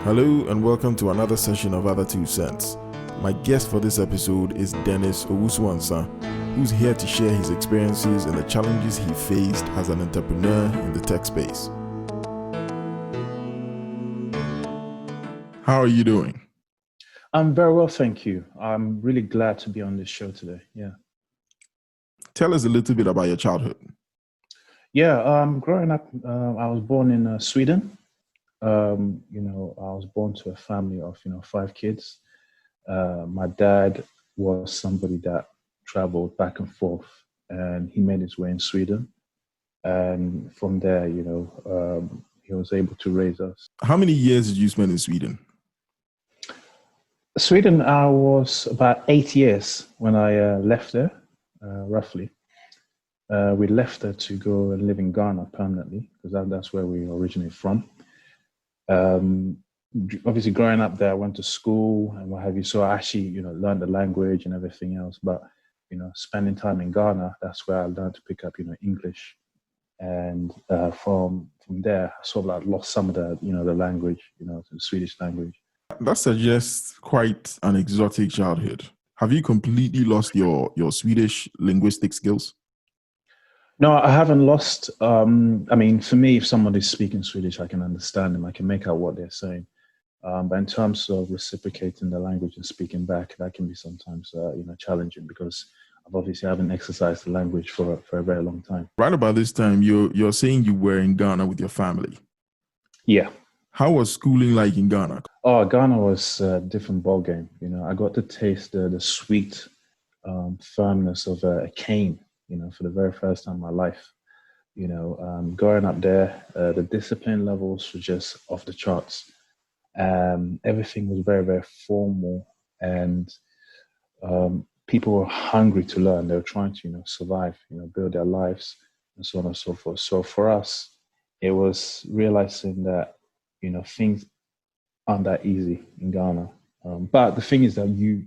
Hello and welcome to another session of otherTwoCents. My guest for this episode is Dennis Owusu-Ansah, who's here to share his experiences and the challenges he faced as an entrepreneur in the tech space. How are you doing? I'm very well, thank you. I'm really glad to be on this show today. Yeah. Tell us a little bit about your childhood. Yeah, growing up, I was born in Sweden. I was born to a family of, 5 kids. My dad was somebody that traveled back and forth, and he made his way in Sweden. And from there, he was able to raise us. How many years did you spend in Sweden? Sweden, I was about 8 years when I left there, roughly. We left there to go and live in Ghana permanently because that's where we originate from. Obviously, growing up there, I went to school and what have you. So I actually, learned the language and everything else. But, spending time in Ghana, that's where I learned to pick up, English. And from there, I sort of like lost some of the, the language, the Swedish language. That suggests quite an exotic childhood. Have you completely lost your Swedish linguistic skills? No, I haven't lost. For me, if somebody's speaking Swedish, I can understand them. I can make out what they're saying. But in terms of reciprocating the language and speaking back, that can be sometimes, challenging because I haven't exercised the language for a very long time. Right about this time, you're saying you were in Ghana with your family. Yeah. How was schooling like in Ghana? Oh, Ghana was a different ballgame. I got to taste the sweet firmness of a cane. For the very first time in my life, growing up there, the discipline levels were just off the charts. Everything was very, very formal, and people were hungry to learn. They were trying to, survive, build their lives, and so on and so forth. So for us, it was realizing that, things aren't that easy in Ghana. But the thing is that you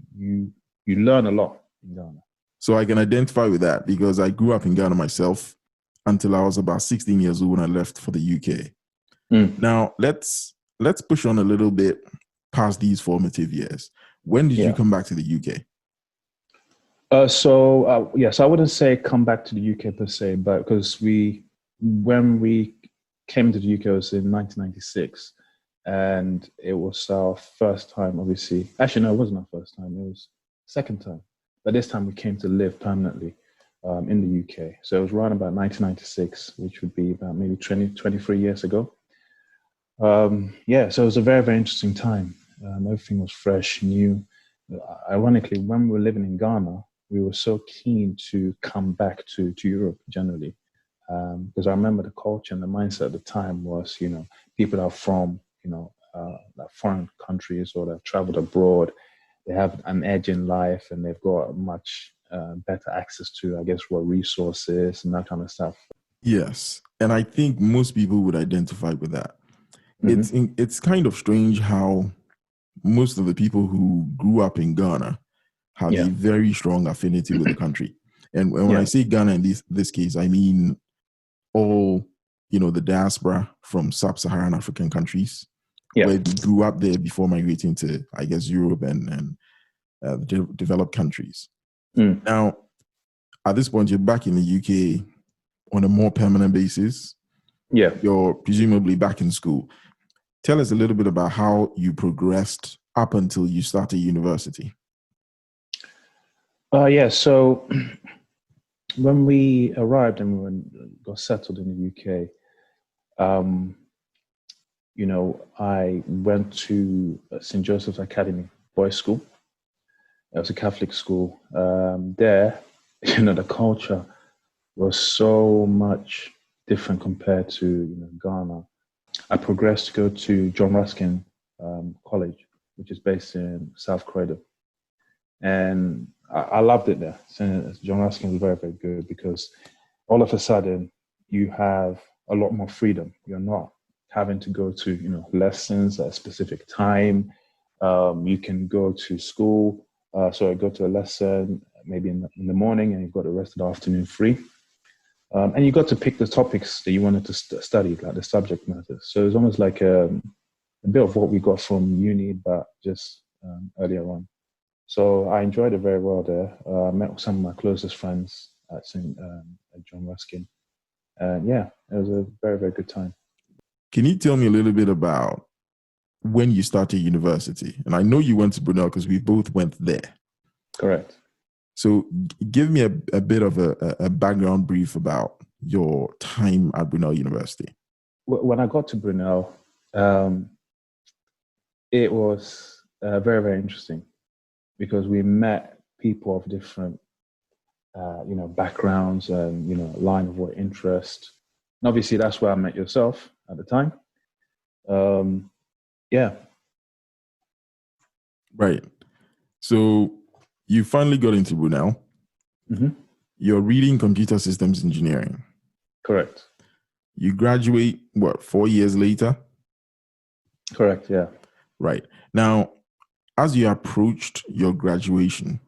learn a lot in Ghana. So I can identify with that because I grew up in Ghana myself until I was about 16 years old when I left for the UK. Now, let's push on a little bit past these formative years. When did you come back to the UK? So I wouldn't say come back to the UK per se, but because when we came to the UK, it was in 1996. And it was our first time, obviously. Actually, no, it wasn't our first time. It was second time. But this time we came to live permanently in the UK. So it was around about 1996, which would be about maybe 23 years ago. So it was a very, very interesting time. Everything was fresh, new. Ironically, when we were living in Ghana, we were so keen to come back to Europe generally. Because I remember the culture and the mindset at the time was, people that are from, like foreign countries or that have traveled abroad, they have an edge in life and they've got much better access to, I guess, what resources and that kind of stuff. Yes. And I think most people would identify with that. Mm-hmm. It's kind of strange how most of the people who grew up in Ghana have a very strong affinity with the country. And when I say Ghana in this case, I mean all, the diaspora from sub-Saharan African countries. Where we grew up there before migrating to, I guess, Europe and developed countries. Now, at this point, you're back in the UK on a more permanent basis. Yeah. You're presumably back in school. Tell us a little bit about how you progressed up until you started university. So when we arrived and we got settled in the UK, I went to St. Joseph's Academy Boys' School. It was a Catholic school. There, the culture was so much different compared to Ghana. I progressed to go to John Ruskin College, which is based in South Croydon. And I loved it there. So John Ruskin was very, very good because all of a sudden you have a lot more freedom. You're not having to go to, lessons at a specific time. You can go to school. Go to a lesson maybe in the morning and you've got the rest of the afternoon free. And you got to pick the topics that you wanted to study, like the subject matter. So it's almost like a bit of what we got from uni, but just earlier on. So I enjoyed it very well there. I met some of my closest friends at at John Ruskin. And yeah, it was a very, very good time. Can you tell me a little bit about when you started university? And I know you went to Brunel because we both went there. Correct. So give me a bit of a background brief about your time at Brunel University. When I got to Brunel, it was very, very interesting because we met people of different, backgrounds and, line of work interest. And obviously, that's where I met yourself at the time. Yeah. Right. So you finally got into Brunel. Mm-hmm. You're reading computer systems engineering. Correct. You graduate, 4 years later? Correct, yeah. Right. Now, as you approached your graduation,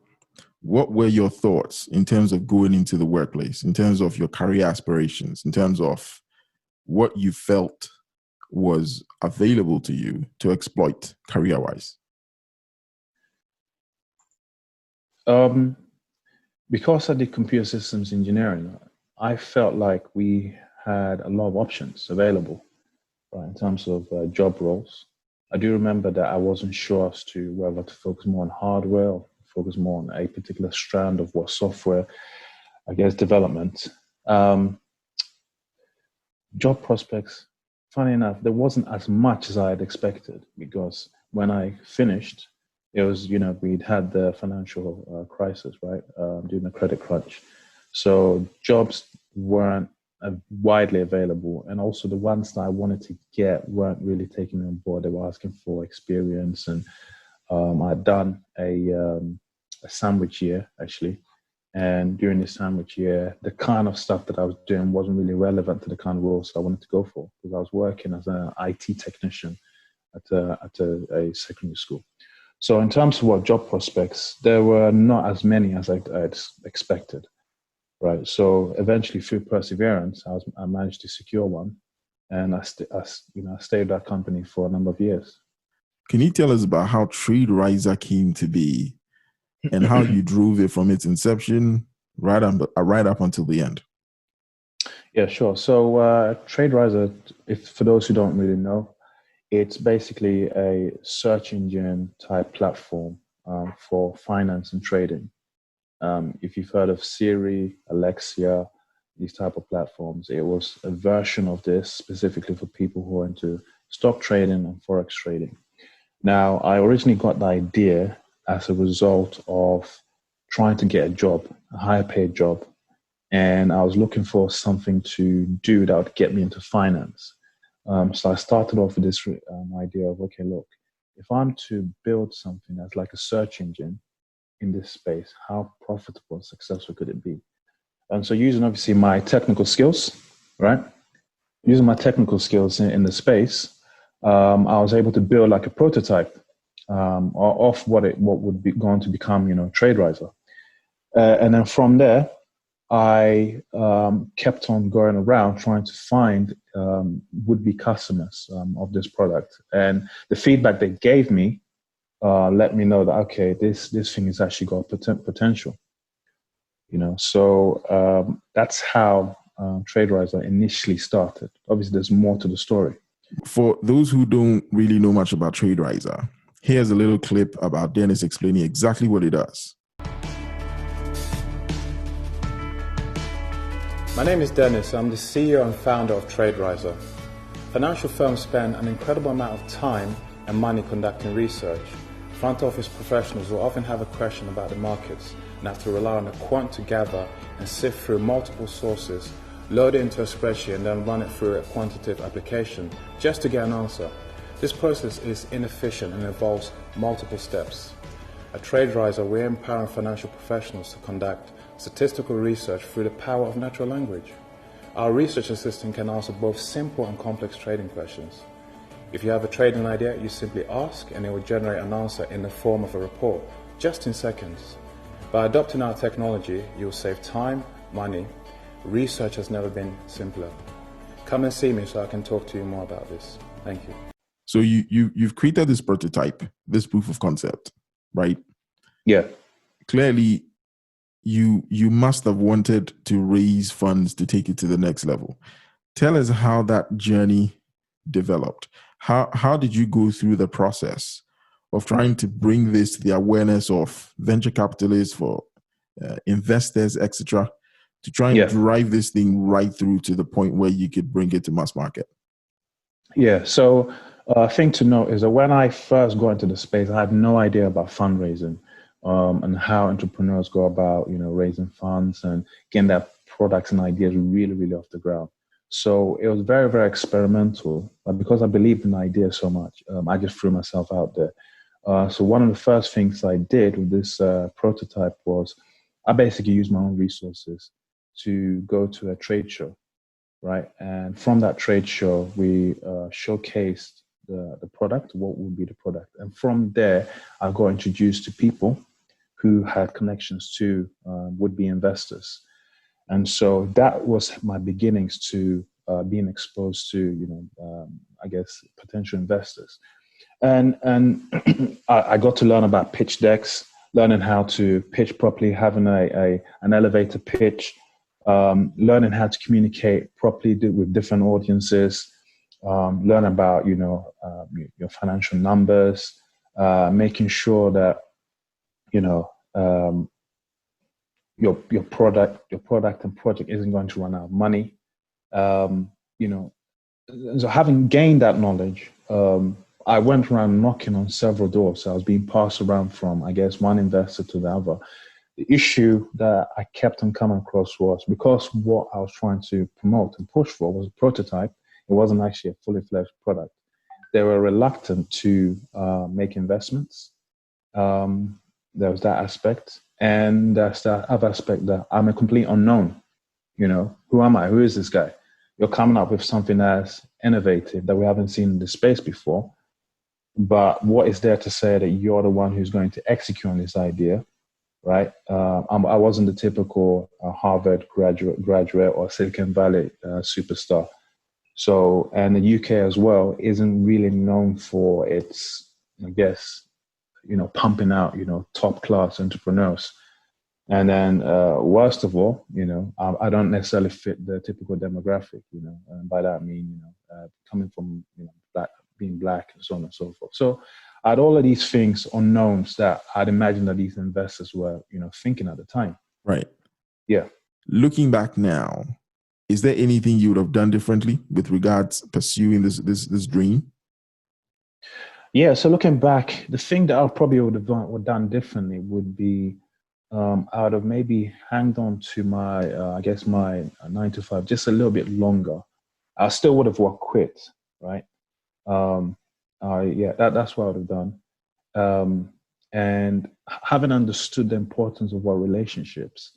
what were your thoughts in terms of going into the workplace, in terms of your career aspirations, in terms of what you felt was available to you to exploit career-wise? Because I did computer systems engineering, I felt like we had a lot of options available, right, in terms of job roles. I do remember that I wasn't sure as to whether to focus more on hardware or focus more on a particular strand of what software, development. Job prospects, funny enough, there wasn't as much as I had expected because when I finished, it was, we'd had the financial crisis, right, during the credit crunch. So jobs weren't widely available. And also the ones that I wanted to get weren't really taking me on board. They were asking for experience. And I'd done a sandwich year, actually. And during this sandwich year, the kind of stuff that I was doing wasn't really relevant to the kind of roles I wanted to go for because I was working as an IT technician at a secondary school. So in terms of what job prospects, there were not as many as I'd expected, right? So eventually, through perseverance, I managed to secure one, and I stayed with that company for a number of years. Can you tell us about how Traderiser came to be and how you drove it from its inception right up until the end? Yeah, sure. So Traderiser, for those who don't really know, it's basically a search engine type platform for finance and trading. If you've heard of Siri, Alexia, these type of platforms, it was a version of this specifically for people who are into stock trading and forex trading. Now, I originally got the idea as a result of trying to get a job, a higher paid job, and I was looking for something to do that would get me into finance. So I started off with this idea of, okay, look, if I'm to build something that's like a search engine in this space, how profitable and successful could it be? And so using obviously my technical skills, right? Using my technical skills in the space, I was able to build like a prototype of what would be going to become, Traderiser. And then from there, I kept on going around trying to find would-be customers of this product. And the feedback they gave me let me know that, okay, this thing has actually got potential. So that's how Traderiser initially started. Obviously, there's more to the story. For those who don't really know much about Traderiser, here's a little clip about Dennis explaining exactly what it does. My name is Dennis. I'm the CEO and founder of Traderiser. Financial firms spend an incredible amount of time and money conducting research. Front office professionals will often have a question about the markets and have to rely on a quant to gather and sift through multiple sources, load it into a spreadsheet and then run it through a quantitative application just to get an answer. This process is inefficient and involves multiple steps. At Traderiser, we're empowering financial professionals to conduct statistical research through the power of natural language. Our research assistant can answer both simple and complex trading questions. If you have a trading idea, you simply ask and it will generate an answer in the form of a report, just in seconds. By adopting our technology, you will save time, money. Research has never been simpler. Come and see me so I can talk to you more about this. Thank you. So you've created this prototype, this proof of concept, right? Yeah. Clearly, you must have wanted to raise funds to take it to the next level. Tell us how that journey developed. How did you go through the process of trying to bring this to the awareness of venture capitalists, for investors, etc., to try and drive this thing right through to the point where you could bring it to mass market? Yeah. So a thing to note is that when I first got into the space, I had no idea about fundraising and how entrepreneurs go about, raising funds and getting their products and ideas really, really off the ground. So it was very, very experimental. But because I believed in the idea so much, I just threw myself out there. So one of the first things I did with this prototype was I basically used my own resources to go to a trade show, right? And from that trade show, we showcased the product, what would be the product. And from there, I got introduced to people who had connections to would-be investors. And so that was my beginnings to being exposed to, I guess, potential investors. And I got to learn about pitch decks, learning how to pitch properly, having an elevator pitch, learning how to communicate properly with different audiences, learn about your financial numbers, making sure that your product and project isn't going to run out of money. So having gained that knowledge, I went around knocking on several doors. So I was being passed around from, I guess, one investor to the other. The issue that I kept on coming across was because what I was trying to promote and push for was a prototype. It wasn't actually a fully fledged product. They were reluctant to make investments. There was that aspect. And there's that other aspect that I'm a complete unknown. Who am I? Who is this guy? You're coming up with something that's innovative that we haven't seen in this space before. But what is there to say that you're the one who's going to execute on this idea, right? I wasn't the typical Harvard graduate or Silicon Valley superstar. So, and the UK as well isn't really known for its, I guess, pumping out, top class entrepreneurs. And then, worst of all, I don't necessarily fit the typical demographic, and by that I mean, coming from, being black and so on and so forth. So I had all of these things unknowns that I'd imagine that these investors were, thinking at the time. Right. Yeah. Looking back now, is there anything you would have done differently with regards pursuing this dream? Yeah. So looking back, the thing that I probably would have done differently would be I would have maybe hanged on to my, my 9 to 5 just a little bit longer. I still would have quit, right? That's what I would have done. And having understood the importance of what relationships,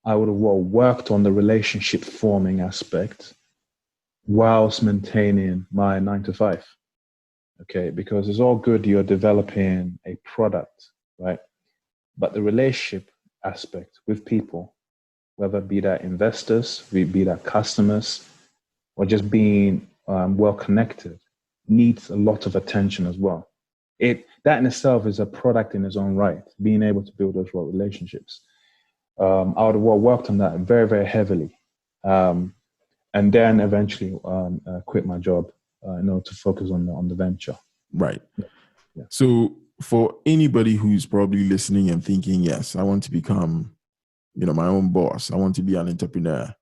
I would have worked on the relationship forming aspect whilst maintaining my 9 to 5. Okay, because it's all good you're developing a product, right? But the relationship aspect with people, whether it be that investors, be that customers, or just being well connected, needs a lot of attention as well. That in itself is a product in its own right, being able to build those relationships. I would have worked on that very, very heavily. And then eventually quit my job in order to focus on the venture. Right. Yeah. So for anybody who's probably listening and thinking, yes, I want to become, my own boss, I want to be an entrepreneur.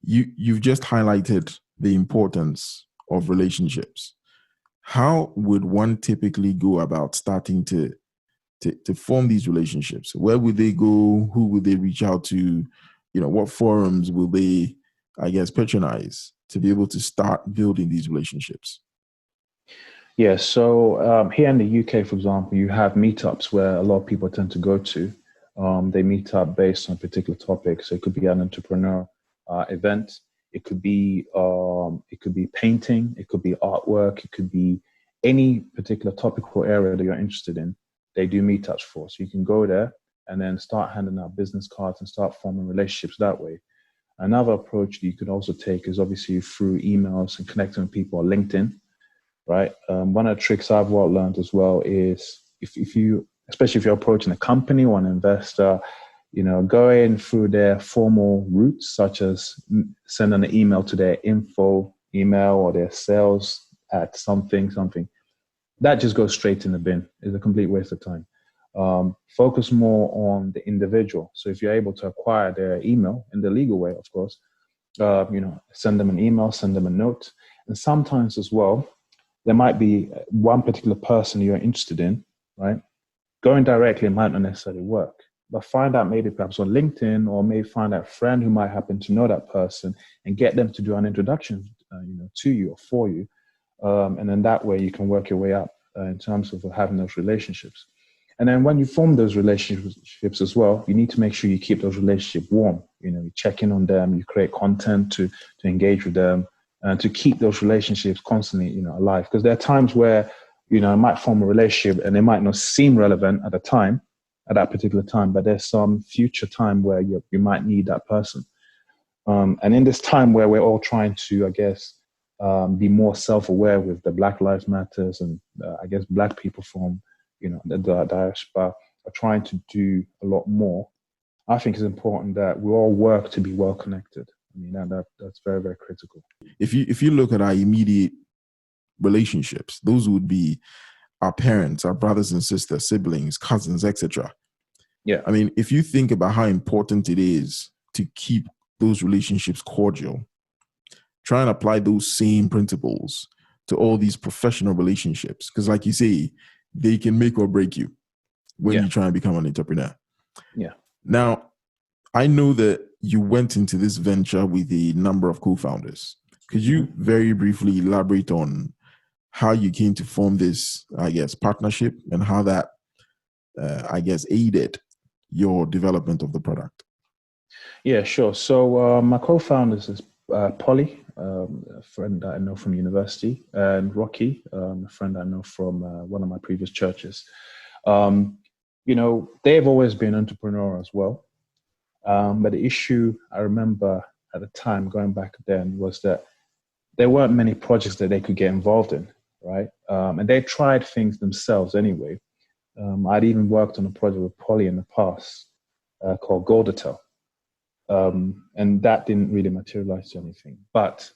You've just highlighted the importance of relationships. How would one typically go about starting to form these relationships? Where would they go? Who would they reach out to? What forums will they, I guess, patronize to be able to start building these relationships? Yeah, so here in the UK, for example, you have meetups where a lot of people tend to go to. They meet up based on a particular topic. So it could be an entrepreneur event. It could be painting. It could be artwork. It could be any particular topical area that you're interested in. They do meetups for. So you can go there and then start handing out business cards and start forming relationships that way. Another approach that you could also take is obviously through emails and connecting with people on LinkedIn. right? One of the tricks I've learned as well is if you, especially if you're approaching a company or an investor, going through their formal routes, such as sending an email to their info email or their sales at something, that just goes straight in the bin. It's a complete waste of time. Focus more on the individual. So if you're able to acquire their email in the legal way, of course, send them an email, send them a note. And sometimes as well, there might be one particular person you're interested in, right? Going directly might not necessarily work, but find out maybe perhaps on LinkedIn, or maybe find out a friend who might happen to know that person and get them to do an introduction, to you or for you. And then that way you can work your way up in terms of having those relationships. And then when you form those relationships as well, you need to make sure you keep those relationships warm. You check in on them, you create content to engage with them, and to keep those relationships constantly, alive. Because there are times where, I might form a relationship and it might not seem relevant at that particular time, but there's some future time where you might need that person. And in this time where we're all trying to, I guess, be more self-aware with the Black Lives Matters, and I guess Black people from, the diaspora are trying to do a lot more. I think it's important that we all work to be well connected. I mean, that's very, very critical. If you look at our immediate relationships, those would be our parents, our brothers and sisters, siblings, cousins, etc. Yeah. I mean, if you think about how important it is to keep those relationships cordial, try and apply those same principles to all these professional relationships. Because like you say, they can make or break you when you try and become an entrepreneur. Yeah. Now, I know that you went into this venture with a number of co-founders. Could you very briefly elaborate on how you came to form this, I guess, partnership, and how that, aided your development of the product? Yeah, sure. So my co-founders is Polly, a friend that I know from university, and Rocky, a friend I know from one of my previous churches. They've always been entrepreneurial as well. But the issue I remember at the time, going back then, was that there weren't many projects that they could get involved in, right? And they tried things themselves anyway. I'd even worked on a project with Polly in the past called Goldatel. And that didn't really materialize to anything. But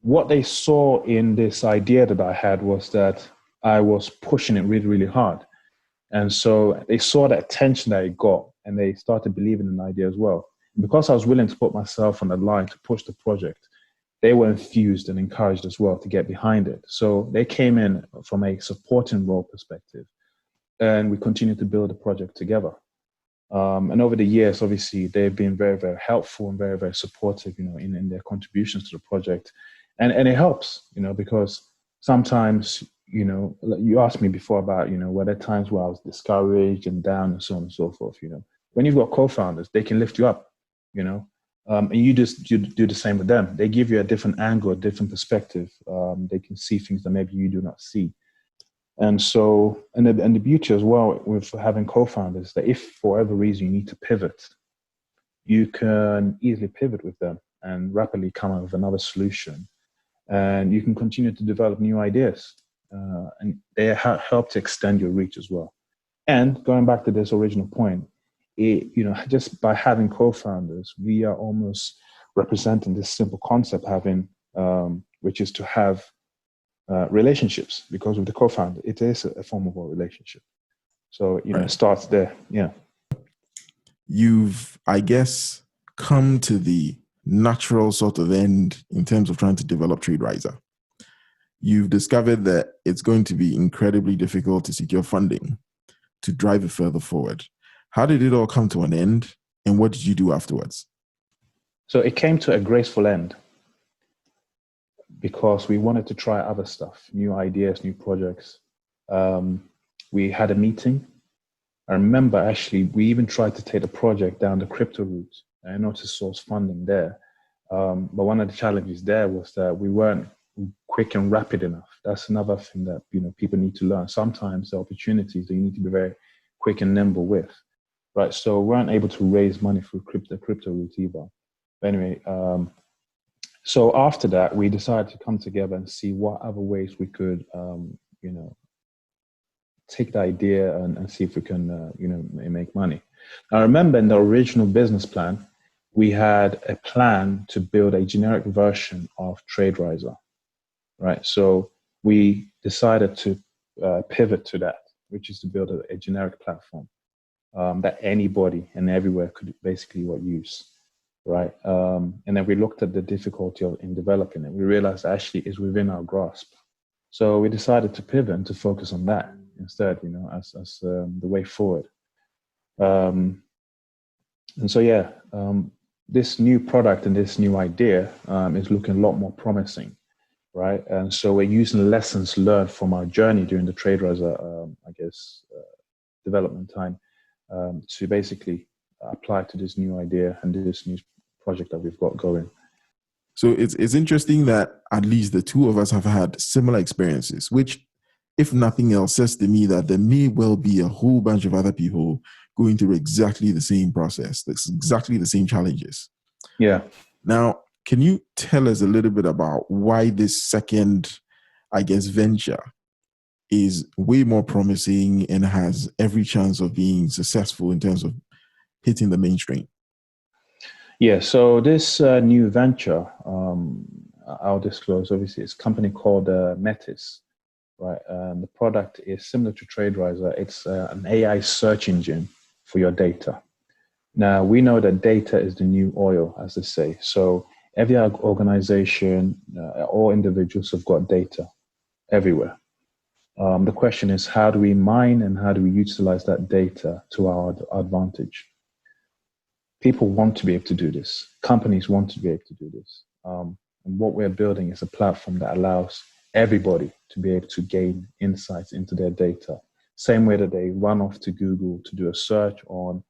what they saw in this idea that I had was that I was pushing it really, really hard. And so they saw the attention that it got, and they started believing in the idea as well. And because I was willing to put myself on the line to push the project, they were infused and encouraged as well to get behind it. So they came in from a supporting role perspective, and we continued to build the project together. And over the years, obviously, they've been very, very helpful and very, very supportive, in their contributions to the project. And it helps, because sometimes, you asked me before about, were there times where I was discouraged and down and so on and so forth, When you've got co-founders, they can lift you up, and you do the same with them. They give you a different angle, a different perspective. They can see things that maybe you do not see. And so, and the beauty as well with having co-founders, that if for whatever reason you need to pivot, you can easily pivot with them and rapidly come up with another solution. And you can continue to develop new ideas. And they help to extend your reach as well. And going back to this original point, just by having co-founders, we are almost representing this simple concept which is to have relationships, because with the co-founder, it is a form of a relationship. So, It starts there. Yeah. You've, I guess, come to the natural sort of end in terms of trying to develop Traderiser. You've discovered that it's going to be incredibly difficult to secure funding to drive it further forward. How did it all come to an end, and what did you do afterwards? So it came to a graceful end because we wanted to try other stuff, new ideas, new projects. We had a meeting. I remember actually, we even tried to take the project down the crypto route and not to source funding there. But one of the challenges there was that we weren't quick and rapid enough. That's another thing that people need to learn. Sometimes the opportunities that you need to be very quick and nimble with, right? So we weren't able to raise money through crypto route either. But anyway, So after that, we decided to come together and see what other ways we could, take the idea and see if we can, make money. Now, remember in the original business plan, we had a plan to build a generic version of Traderiser, right? So we decided to pivot to that, which is to build a generic platform that anybody and everywhere could basically use, right? And then we looked at the difficulty in developing it. We realized actually it's within our grasp. So we decided to pivot and to focus on that instead, as the way forward. And so, this new product and this new idea is looking a lot more promising, right? And so we're using lessons learned from our journey during the Traderiser, development time to basically apply to this new idea and this new project that we've got going. So it's interesting that at least the two of us have had similar experiences, which, if nothing else, says to me that there may well be a whole bunch of other people going through exactly the same process, exactly the same challenges. Yeah. Now, can you tell us a little bit about why this second, venture is way more promising and has every chance of being successful in terms of hitting the mainstream? Yeah, so this new venture, I'll disclose, obviously, it's a company called Metis, right? The product is similar to Traderiser. It's an AI search engine for your data. Now, we know that data is the new oil, as they say. So every organization or individuals have got data everywhere. The question is, how do we mine and how do we utilize that data to our advantage? People want to be able to do this. Companies want to be able to do this. And what we're building is a platform that allows everybody to be able to gain insights into their data. Same way that they run off to Google to do a search on,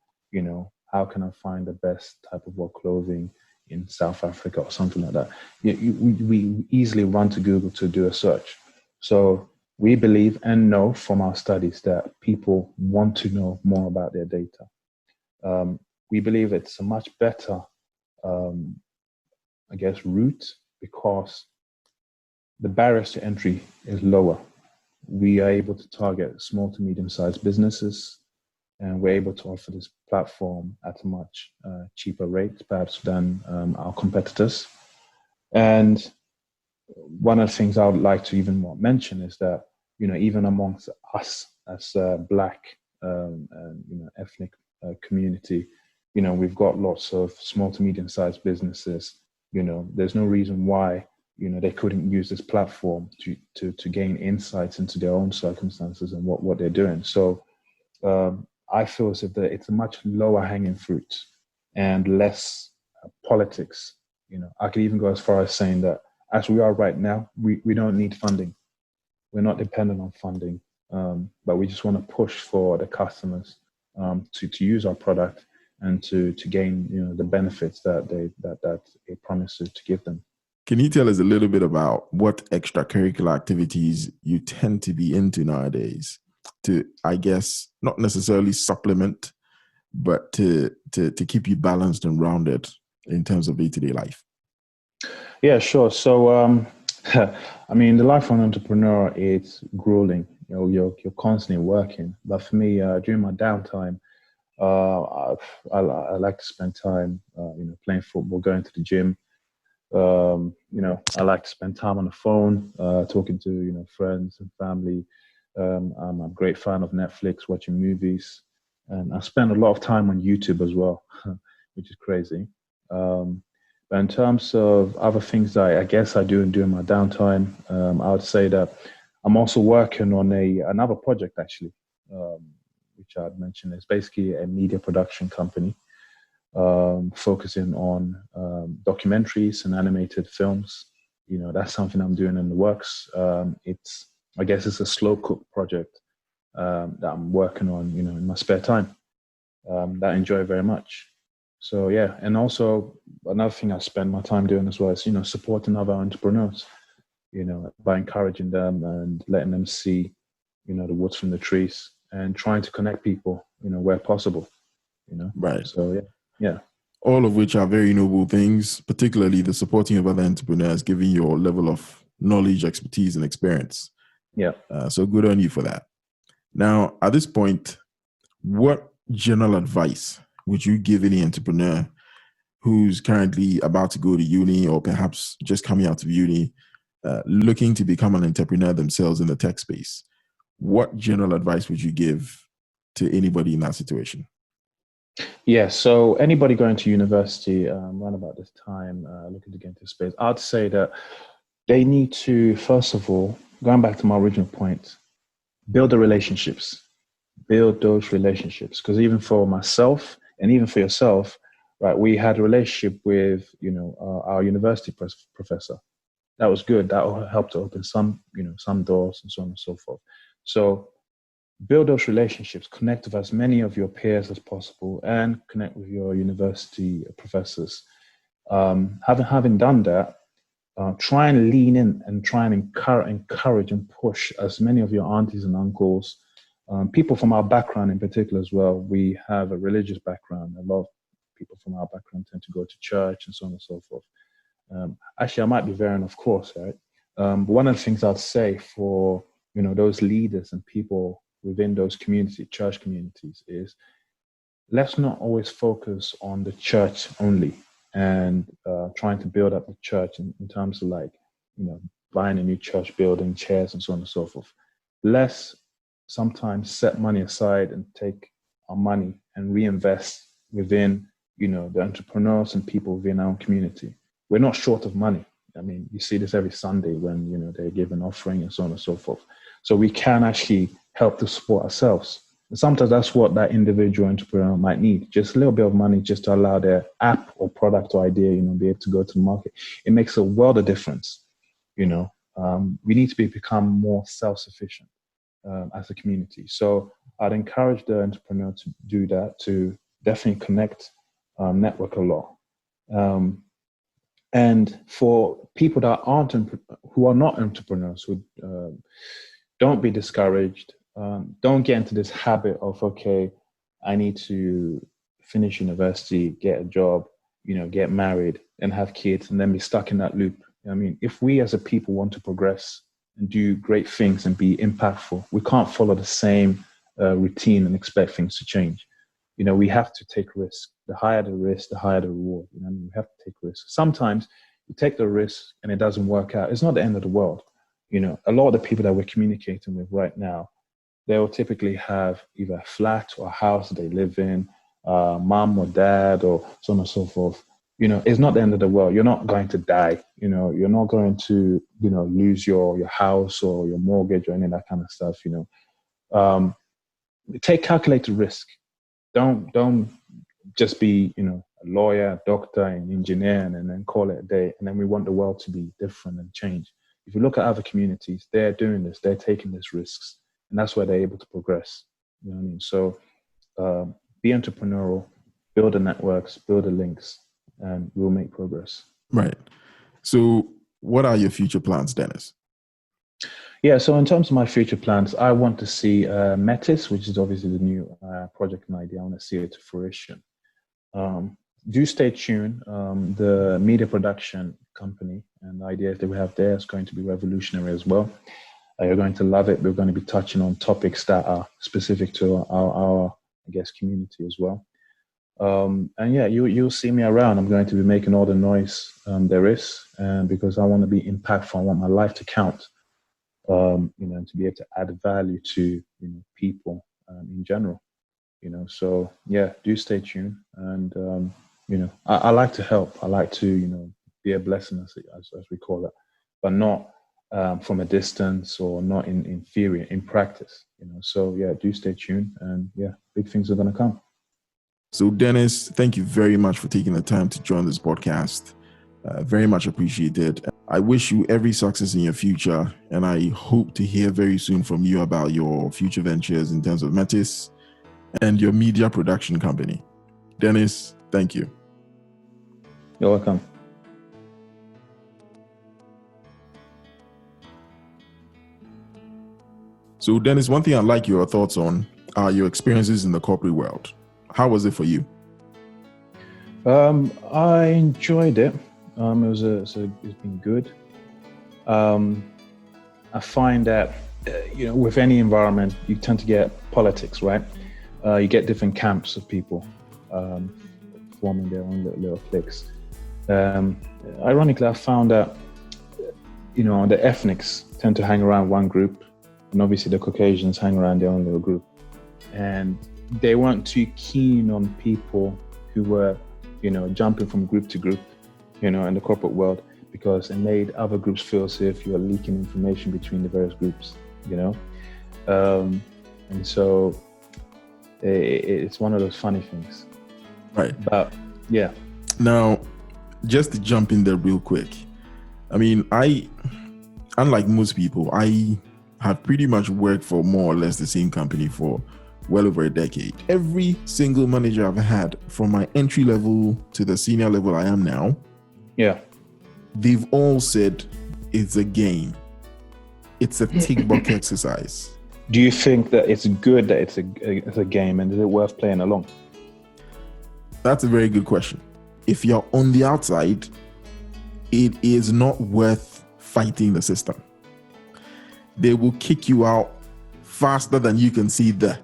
how can I find the best type of clothing in South Africa or something like that. We easily run to Google to do a search. So we believe and know from our studies that people want to know more about their data. We believe it's a much better, route because the barriers to entry is lower. We are able to target small to medium-sized businesses, and we're able to offer this platform at a much cheaper rate, perhaps, than our competitors. And one of the things I would like to even more mention is that, even amongst us as Black and ethnic community, we've got lots of small to medium-sized businesses. There's no reason why, they couldn't use this platform to gain insights into their own circumstances and what they're doing. So I feel as if it's a much lower hanging fruit and less politics. I could even go as far as saying that as we are right now, we don't need funding. We're not dependent on funding, but we just want to push for the customers to use our product and to gain the benefits that it promises to give them. Can you tell us a little bit about what extracurricular activities you tend to be into nowadays to, not necessarily supplement, but to keep you balanced and rounded in terms of day-to-day life? Yeah, sure. So, the life of an entrepreneur is grueling. You're constantly working. But for me, during my downtime, I like to spend time, playing football, going to the gym. I like to spend time on the phone, talking to, friends and family. I'm a great fan of Netflix, watching movies. And I spend a lot of time on YouTube as well, which is crazy. But in terms of other things that I guess I do during my downtime, I would say that I'm also working on another project, actually, which I'd mentioned. It's basically a media production company. Focusing on documentaries and animated films. That's something I'm doing in the works. It's a slow cook project that I'm working on, in my spare time, that I enjoy very much. So yeah, and also another thing I spend my time doing as well is, supporting other entrepreneurs, by encouraging them and letting them see, the woods from the trees and trying to connect people, where possible, Right. So yeah. all of which are very noble things, particularly the supporting of other entrepreneurs, given your level of knowledge, expertise, and experience. Yeah. So good on you for that. Now, at this point, what general advice would you give any entrepreneur who's currently about to go to uni or perhaps just coming out of uni, looking to become an entrepreneur themselves in the tech space? What general advice would you give to anybody in that situation? Yeah, so anybody going to university around about this time, looking to get into space, I'd say that they need to, first of all, going back to my original point, build the relationships. Build those relationships. Because even for myself and even for yourself, right, we had a relationship with, our university professor. That was good. That helped to open some doors and so on and so forth. So build those relationships, connect with as many of your peers as possible, and connect with your university professors. Having done that, try and lean in and try and encourage and push as many of your aunties and uncles, people from our background in particular as well. We have a religious background. A lot of people from our background tend to go to church and so on and so forth. Actually, I might be veering off course, right? But one of the things I'd say for those leaders and people within those church communities, is let's not always focus on the church only and trying to build up the church in terms of buying a new church building, chairs and so on and so forth. Let's sometimes set money aside and take our money and reinvest within the entrepreneurs and people within our community. We're not short of money. I mean, you see this every Sunday when they give an offering and so on and so forth. So we can actually help to support ourselves. And sometimes that's what that individual entrepreneur might need, just a little bit of money just to allow their app or product or idea, be able to go to the market. It makes a world of difference. We need to become more self-sufficient as a community. So I'd encourage the entrepreneur to do that, to definitely connect, network a lot. And for people that who are not entrepreneurs, who don't be discouraged. Don't get into this habit of, okay, I need to finish university, get a job, get married and have kids and then be stuck in that loop. I mean, if we as a people want to progress and do great things and be impactful, we can't follow the same routine and expect things to change. We have to take risks. The higher the risk, the higher the reward. We have to take risks. Sometimes you take the risk and it doesn't work out. It's not the end of the world. A lot of the people that we're communicating with right now, they will typically have either a flat or a house they live in, mom or dad or so on and so forth. It's not the end of the world. You're not going to die. You're not going to, lose your house or your mortgage or any of that kind of stuff. Take calculated risk. Don't just be, a lawyer, doctor, and engineer, and then call it a day. And then we want the world to be different and change. If you look at other communities, they're doing this, they're taking these risks, and that's where they're able to progress. You know what I mean? So be entrepreneurial, build the networks, build the links, and we'll make progress. Right. So what are your future plans, Dennis? Yeah, so in terms of my future plans, I want to see Metis, which is obviously the new project and idea. I want to see it to fruition. Do stay tuned. The media production company and the ideas that we have there is going to be revolutionary as well. You're going to love it. We're going to be touching on topics that are specific to our community as well. And yeah, you'll see me around. I'm going to be making all the noise there is, because I want to be impactful. I want my life to count. To be able to add value to people in general. So yeah, do stay tuned. And I like to help. I like to be a blessing, as we call it, but not from a distance or not in theory, in practice. So yeah, do stay tuned, and yeah, big things are going to come. So Dennis, thank you very much for taking the time to join this podcast. Very much appreciated. I wish you every success in your future, and I hope to hear very soon from you about your future ventures in terms of Metis and your media production company. Dennis, thank you. You're welcome. So Dennis, one thing I'd like your thoughts on are your experiences in the corporate world. How was it for you? I enjoyed it. It's been good. I find that with any environment, you tend to get politics, right? You get different camps of people forming their own little cliques. Ironically, I found that the ethnics tend to hang around one group, and obviously the Caucasians hang around their own little group, and they weren't too keen on people who were jumping from group to group in the corporate world, because it made other groups feel as if you're leaking information between the various groups, and so it's one of those funny things. Right. But yeah. Now, just to jump in there real quick, I mean, unlike most people, I have pretty much worked for more or less the same company for well over a decade. Every single manager I've had, from my entry level to the senior level I am now, they've all said it's a game. It's a tick box exercise. Do you think that it's good that it's a game, and is it worth playing along? That's a very good question. If you're on the outside, it is not worth fighting the system. They will kick you out faster than you can see there.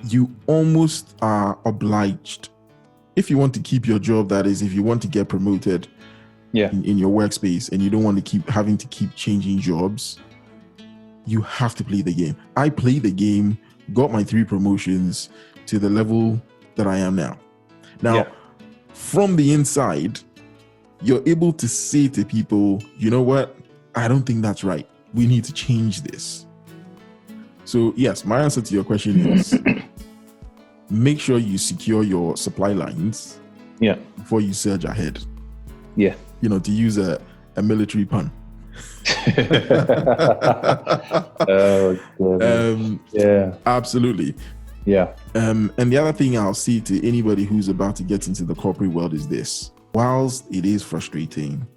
You almost are obliged, if you want to keep your job, that is, if you want to get promoted in your workspace and you don't want to keep having to keep changing jobs, you have to play the game. I played the game, got my 3 promotions to the level that I am now. Now, from the inside, you're able to say to people, you know what? I don't think that's right. We need to change this. So yes, my answer to your question is make sure you secure your supply lines before you surge ahead. Yeah. To use a military pun. Absolutely. Yeah. And the other thing I'll say to anybody who's about to get into the corporate world is this. Whilst it is frustrating,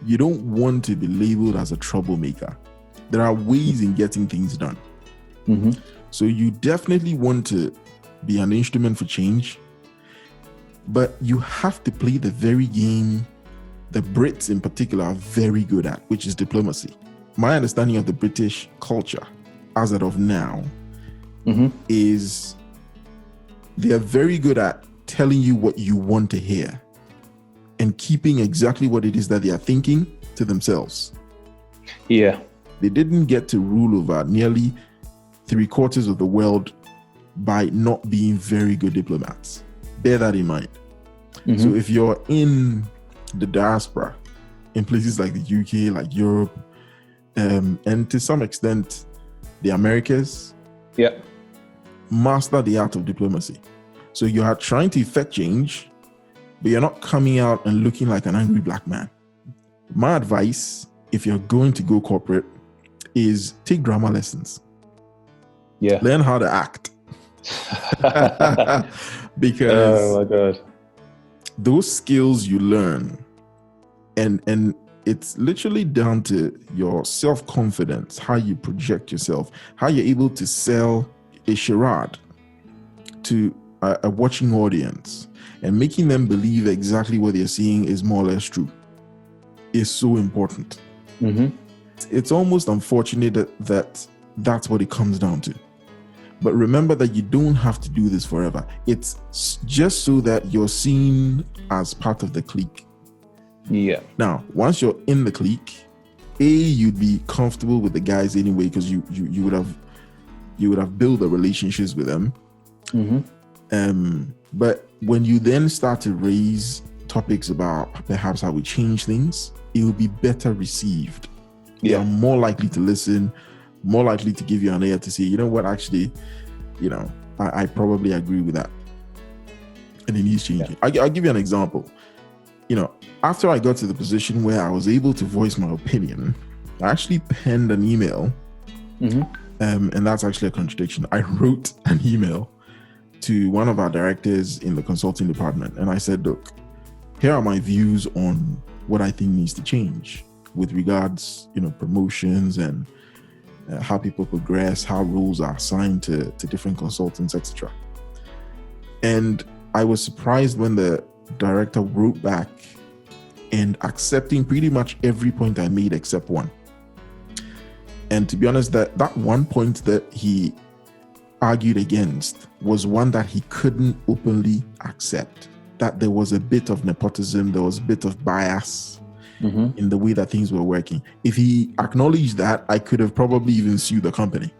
you don't want to be labeled as a troublemaker. There are ways in getting things done. Mm-hmm. So you definitely want to be an instrument for change, but you have to play the very game the Brits in particular are very good at, which is diplomacy. My understanding of the British culture as of now is they're very good at telling you what you want to hear and keeping exactly what it is that they are thinking to themselves. Yeah. They didn't get to rule over nearly 3/4 of the world by not being very good diplomats. Bear that in mind. Mm-hmm. So if you're in the diaspora, in places like the UK, like Europe, and to some extent the Americas, master the art of diplomacy. So you are trying to effect change, but you're not coming out and looking like an angry black man. My advice, if you're going to go corporate, is take drama lessons. Yeah. Learn how to act. Because oh my God, those skills you learn, and it's literally down to your self-confidence, how you project yourself, how you're able to sell a charade to a watching audience and making them believe exactly what they're seeing is more or less true is so important. Mm-hmm. It's almost unfortunate that that's what it comes down to. But remember that you don't have to do this forever. It's just so that you're seen as part of the clique. Yeah. Now, once you're in the clique, you'd be comfortable with the guys anyway because you would have built the relationships with them. Mm-hmm. But when you then start to raise topics about perhaps how we change things, it will be better received. Yeah. They are more likely to listen, more likely to give you an ear to say, you know what, actually, I probably agree with that. And it needs changing. Yeah. I'll give you an example. After I got to the position where I was able to voice my opinion, I actually penned an email. Mm-hmm. And that's actually a contradiction. I wrote an email to one of our directors in the consulting department. And I said, look, here are my views on what I think needs to change with regards, promotions and how people progress, how roles are assigned to different consultants, etc. And I was surprised when the director wrote back and accepting pretty much every point I made except one. And to be honest, that one point that he argued against was one that he couldn't openly accept, that there was a bit of nepotism, there was a bit of bias in the way that things were working. If he acknowledged that, I could have probably even sued the company.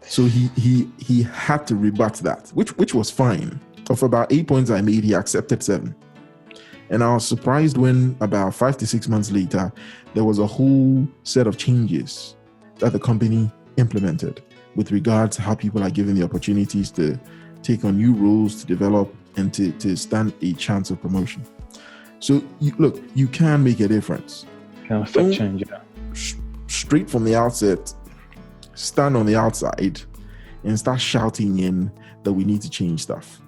So he had to rebut that, which was fine. Of about 8 points I made, he accepted 7. And I was surprised when about 5 to 6 months later, there was a whole set of changes that the company implemented with regards to how people are given the opportunities to take on new roles, to develop, and to stand a chance of promotion. So you can make a difference. Can affect change, yeah. Straight from the outset, stand on the outside and start shouting in that we need to change stuff.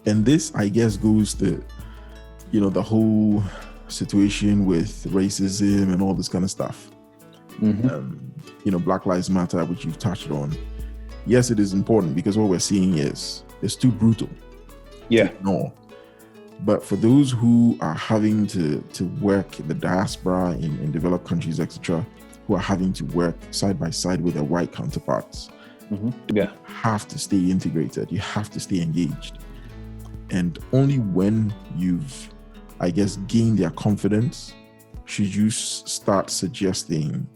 And this, I guess, goes to, the whole situation with racism and all this kind of stuff. Black Lives Matter, which you've touched on. Yes, it is important because what we're seeing is it's too brutal. Yeah. No. But for those who are having to work in the diaspora in developed countries, etc., who are having to work side by side with their white counterparts, you have to stay integrated. You have to stay engaged. And only when you've, I guess, gained their confidence should you start suggesting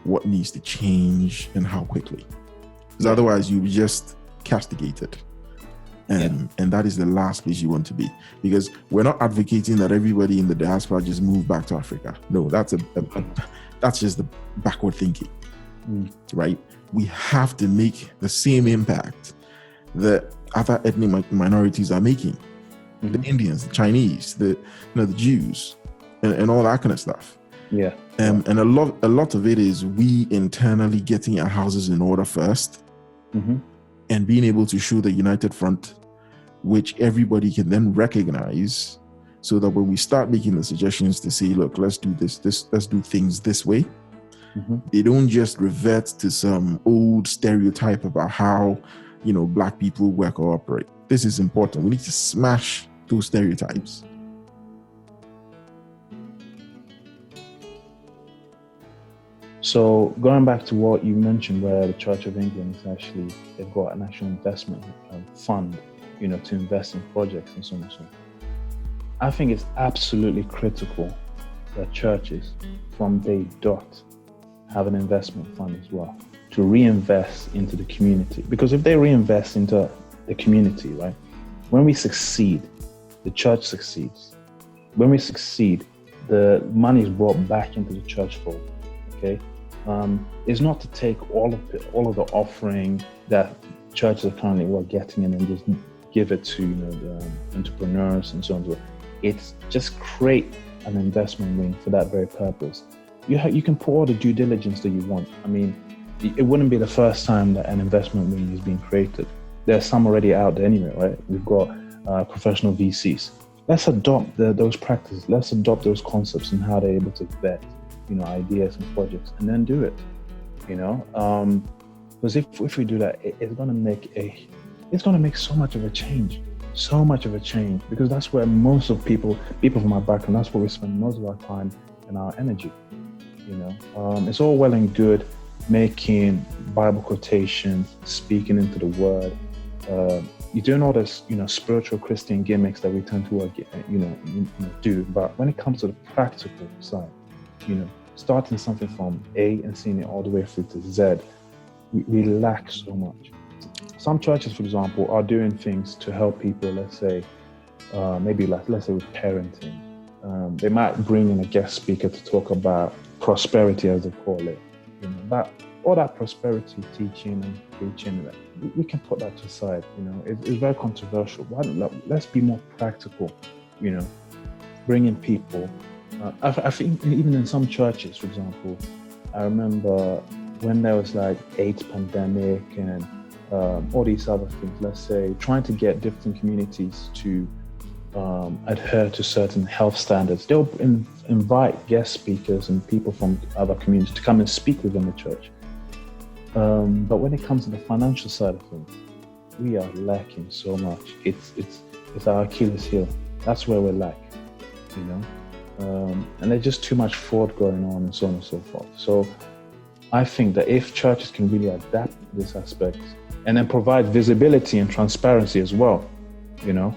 what needs to change and how quickly. Because otherwise you'll be just castigated. And that is the last place you want to be. Because we're not advocating that everybody in the diaspora just move back to Africa. No, that's just the backward thinking, right? We have to make the same impact that other ethnic minorities are making. The Indians, the Chinese, the Jews, and all that kind of stuff. Yeah. And a lot of it is we internally getting our houses in order first, and being able to show the united front, which everybody can then recognize, so that when we start making the suggestions to say, look, let's do let's do things this way, they don't just revert to some old stereotype about how, Black people work or operate. This is important. We need to smash those stereotypes. So going back to what you mentioned, where the Church of England is actually, they've got a national investment fund, to invest in projects and so on and so on. I think it's absolutely critical that churches from day dot have an investment fund as well to reinvest into the community. Because if they reinvest into the community, right, when we succeed, the church succeeds. When we succeed, the money is brought back into the church fold. Okay, is not to take all of the offering that churches are currently getting and then just give it to the entrepreneurs and so on. It's just create an investment wing for that very purpose. You can put all the due diligence that you want. I mean, it wouldn't be the first time that an investment wing is being created. There's some already out there anyway, right? We've got professional VCs. Let's adopt those practices. Let's adopt those concepts and how they're able to vet ideas and projects, and then do it, because if we do that, it's going to make so much of a change, because that's where most of people from my background, that's where we spend most of our time and our energy. It's all well and good making Bible quotations, speaking into the word, you're doing all this, spiritual Christian gimmicks that we tend to, do, but when it comes to the practical side, starting something from A and seeing it all the way through to Z, we lack so much. Some churches, for example, are doing things to help people, let's say, let's say with parenting. They might bring in a guest speaker to talk about prosperity, as they call it. But all that prosperity teaching and preaching, we can put that to the side. It's very controversial. Let's be more practical, bringing people. I think even in some churches, for example, I remember when there was AIDS pandemic and all these other things, let's say, trying to get different communities to adhere to certain health standards. They'll invite guest speakers and people from other communities to come and speak within the church. But when it comes to the financial side of things, we are lacking so much. It's our Achilles heel. That's where we're lack, you know. And there's just too much fraud going on and so on and so forth. So I think that if churches can really adapt this aspect and then provide visibility and transparency as well, you know,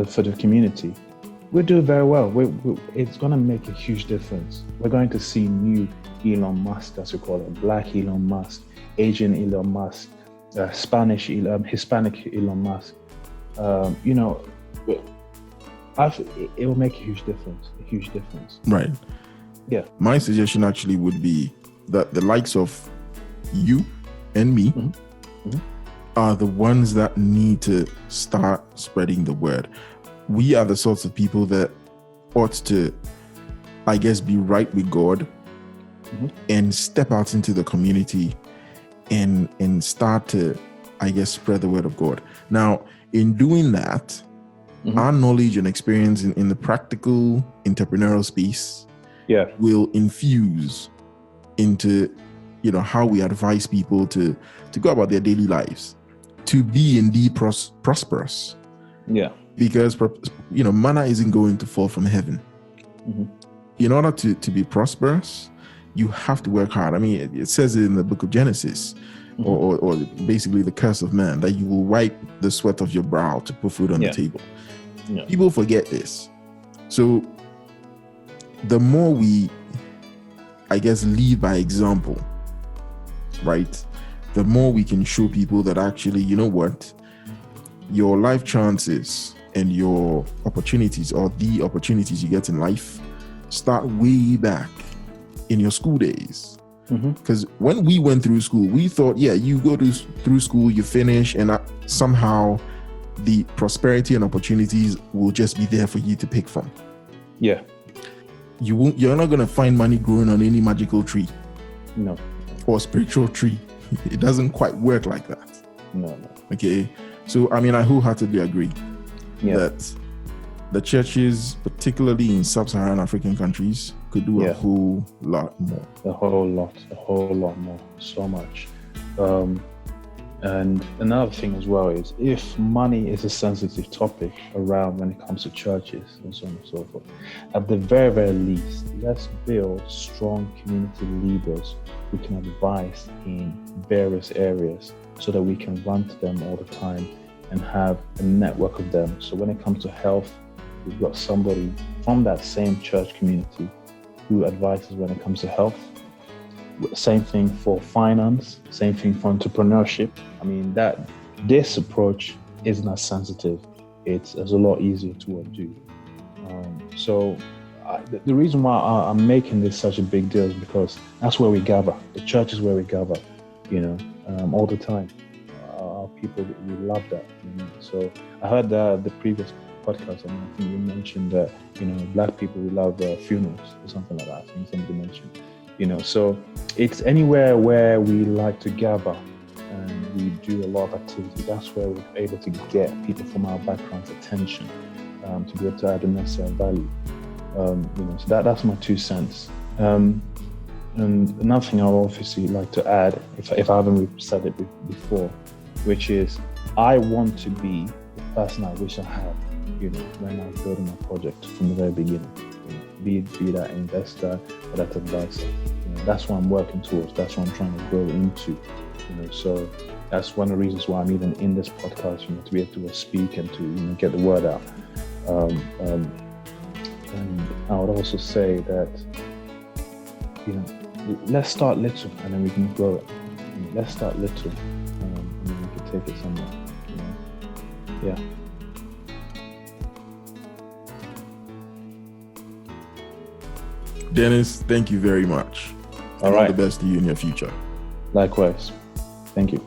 for the community, we'll do very well. It's going to make a huge difference. We're going to see new Elon Musk, as we call it, Black Elon Musk, Asian Elon Musk, Hispanic Elon Musk. You know, it will make a huge difference. Right. Yeah. My suggestion actually would be that the likes of you and me are the ones that need to start spreading the word. We are the sorts of people that ought to, I guess, be right with God and step out into the community and start to, I guess, spread the word of God. Now, in doing that, our knowledge and experience in the practical entrepreneurial space will infuse into, you know, how we advise people to go about their daily lives, to be indeed prosperous. Yeah. Because, you know, manna isn't going to fall from heaven. In order to be prosperous, you have to work hard. I mean, it says it in the book of Genesis, or basically the curse of man, that you will wipe the sweat of your brow to put food on the table. Yeah. People forget this. So the more we, I guess, lead by example, right, the more we can show people that actually, you know what, your life chances and your opportunities, or the opportunities you get in life, start way back in your school days. Because when we went through school, we thought, you go through school, you finish, and somehow the prosperity and opportunities will just be there for you to pick from. Yeah. You're not going to find money growing on any magical tree. No. Or spiritual tree. It doesn't quite work like that. No. Okay. So, I mean, I wholeheartedly agree that the churches, particularly in sub-Saharan African countries, could do a whole lot more. A whole lot more. So much. And another thing as well is, if money is a sensitive topic around when it comes to churches and so on and so forth, at the very, very least, let's build strong community leaders who can advise in various areas so that we can run to them all the time and have a network of them. So when it comes to health, we've got somebody from that same church community who advises when it comes to health. Same thing for finance, same thing for entrepreneurship. I mean, this approach isn't as sensitive. It's a lot easier to do. So the reason why I'm making this such a big deal is because that's where we gather. The church is where we gather, you know, all the time. Our people, we love that. You know? So I heard the previous podcast, and I think you mentioned that, you know, Black people, we love funerals or something like that. I think somebody mentioned. You know, so it's anywhere where we like to gather and we do a lot of activity. That's where we're able to get people from our backgrounds' attention, to be able to add the necessary value. You know, so that's my 2 cents. And another thing I would obviously like to add, if I haven't said it before, which is I want to be the person I wish I had, you know, when I was building my project from the very beginning. Be that investor or that advisor. You know, that's what I'm working towards. That's what I'm trying to grow into. You know, so that's one of the reasons why I'm even in this podcast. You know, to be able to speak and to, you know, get the word out. And I would also say that, you know, let's start little and then we can grow it. You know, let's start little and then we can take it somewhere. You know? Yeah. Dennis, thank you very much. All right. All the best to you in your future. Likewise. Thank you.